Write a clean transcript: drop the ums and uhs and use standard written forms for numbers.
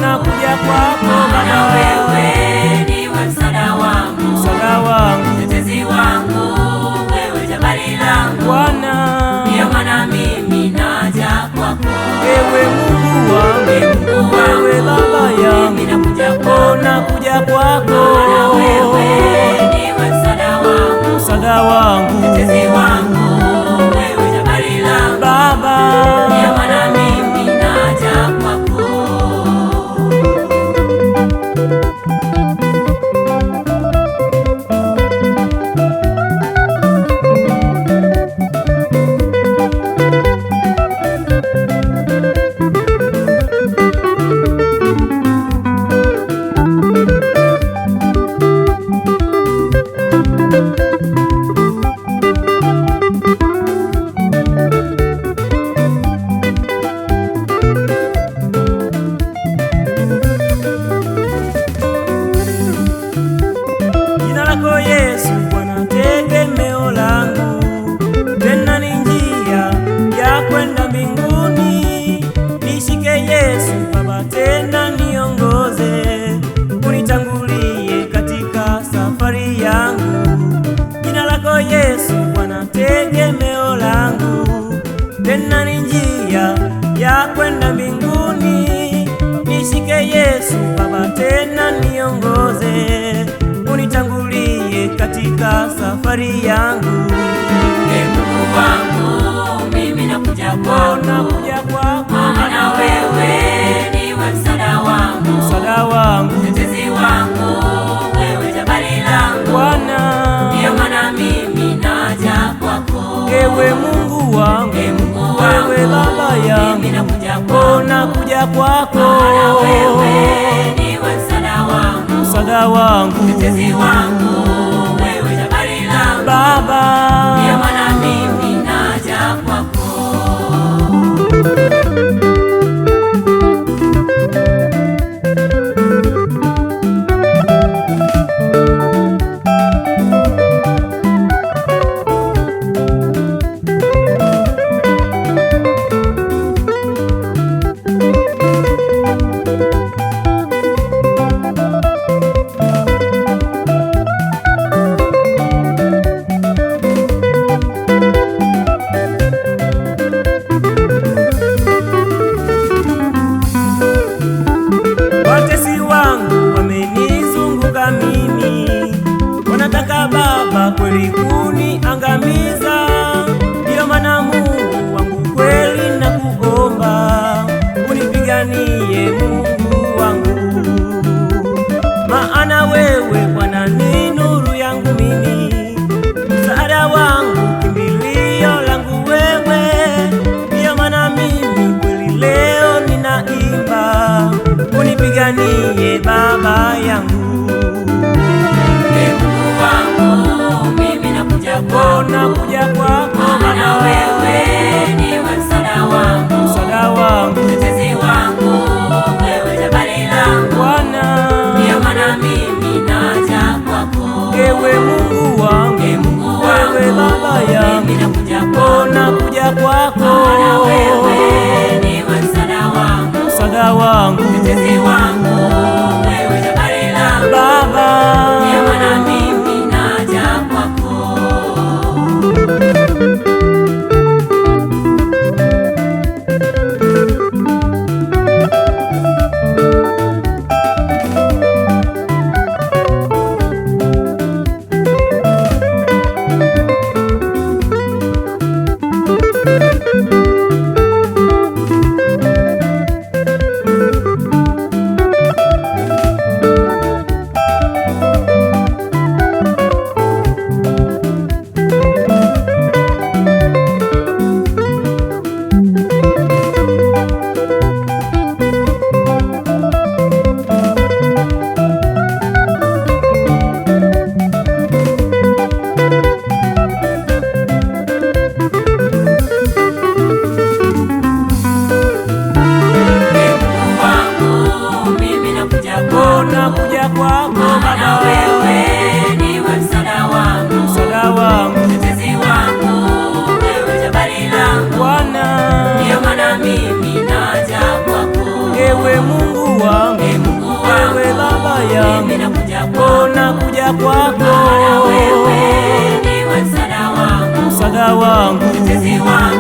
Nakuja kwako Baba, wewe ndiwe msaada wangu, mtetezi wangu, wewe jabali langu Bwana. Ndiyo maana mimi naja kwako, Ewe Mungu wangu, wewe Baba yangu, mimi nakuja kwako, nakuja kwako, wewe ndiwe msaada wangu, mtetezi wangu, wewe jabali langu Baba. Ndiyo maana mimi naja kwako. Jina lako Yesu Bwana, tegemeo langu, tena ni njia ya kwenda mbinguni. Nishike Yesu Baba, tena niongoze, unitangulie katika safari yangu. Jina lako Yesu Bwana, tegemeo langu, tena ni njia ya kwenda mbinguni. Nishike Yesu Baba, tena niongoze, unitangulie katika safari yangu. Mungu wangu, mimi nakuja kwako, maana wewe ndiwe msaada wangu, mtetezi wangu, wewe jabali langu Bwana. Ndiyo maana mimi naja kwako, Ewe Mungu wangu, wewe Baba yangu, mimi nakuja kwako, kwako, wewe ndiwe msaada wangu, mtetezi wangu, wewe jabali langu Baba. Ndiyo maana mimi naja kwako. Watesi wangu wamenizunguka mimi, wanataka Baba kweli kuniangamiza. Ndiyo maana Mungu wangu kweli nakuomba, unipiganie Mungu wangu, maana wewe Bwana ni nuru yangu mimi, msaada wangu, kimbilio langu wewe. Ndiyo maana mimi kweli leo ninaimba, unipiganie Baba yangu. Mungu wangu, mimi nakuja kwako, maana wewe ndiwe msaada wangu, mtetezi wangu, wewe jabali langu Bwana. Ndiyo maana mimi naja kwako, Ewe Mungu wangu, wewe Baba yangu, mimi nakuja kwako, maana wewe ndiwe msaada wangu, mtetezi wangu, wewe jabali langu Baba. Ndiyo maana mimi naja kwako. Mungu wangu, mimi nakuja kwako, nakuja kwako maana Baba, wewe niwe msaada wangu, msaada wangu, mtetezi wangu, wewe jabali langu Bwana. Ndiyo maana mimi naja kwako, Ewe Mungu wangu, ewe Baba yangu, mimi nakuja kwako, nakuja kwako, maana wewe niwe msaada wangu, msaada wangu, mtetezi wangu